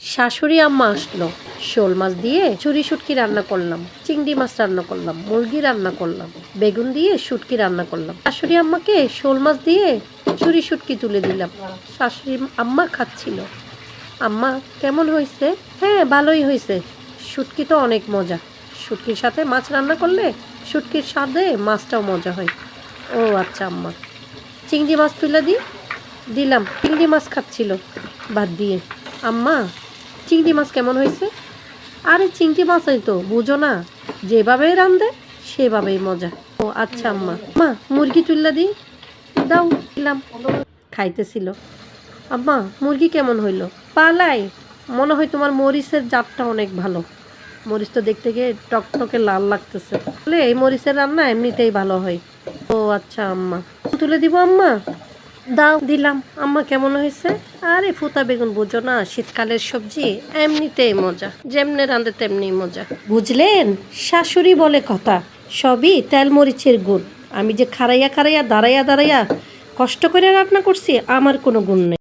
শাশুড়ি আম্মা আসলো, শোল মাছ দিয়ে চুরি শুটকি রান্না করলাম, চিংড়ি মাছ রান্না করলাম, মুরগি রান্না করলাম, বেগুন দিয়ে শুটকি রান্না করলাম। শাশুড়ি আম্মাকে শোল মাছ দিয়ে চুরি শুটকি তুলে দিলাম। শাশুড়ি আম্মা খাচ্ছিল। আম্মা কেমন হয়েছে? হ্যাঁ, ভালোই হয়েছে। শুটকি তো অনেক মজা। শুটকির সাথে মাছ রান্না করলে শুটকির স্বাদে মাছটাও মজা হয়। ও আচ্ছা আম্মা। চিংড়ি মাছ তুলে দিলাম। চিংড়ি মাছ খাচ্ছিল ভাত দিয়ে। আম্মা, চিংড়ি মাছ কেমন হয়েছে? আরে চিংড়ি মাছই তো, বুঝো না, যেভাবে রান্ধে সেভাবেই মজা। ও আচ্ছা আম্মা। মা, মুরগি তুললা দাও। দিলাম। খাইতেছিল। আম্মা, মুরগি কেমন হইলো? পালাই। মনে হয় তোমার মরিচের জাতটা অনেক ভালো। মরিচ তো দেখতে গিয়ে টকটকে লাল লাগতেছে। বলে এই মরিচের রান্না এমনিতেই ভালো হয়। ও আচ্ছা আম্মা। তুলে দিব আম্মা? দাও। দিলাম। আম্মা কেমন হয়েছে? আরে ফুতা বেগুন বুঝো না, শীতকালের সবজি এমনিতেই মজা, যেমনে রাঁধে তেমনি মজা। বুঝলেন, শাশুড়ি বলে কথা, সবই তেল মরিচের গুণ। আমি যে খাড়াইয়া খাড়াইয়া দাঁড়াইয়া দাঁড়াইয়া কষ্ট করে রান্না করছি, আমার কোনো গুণ নেই।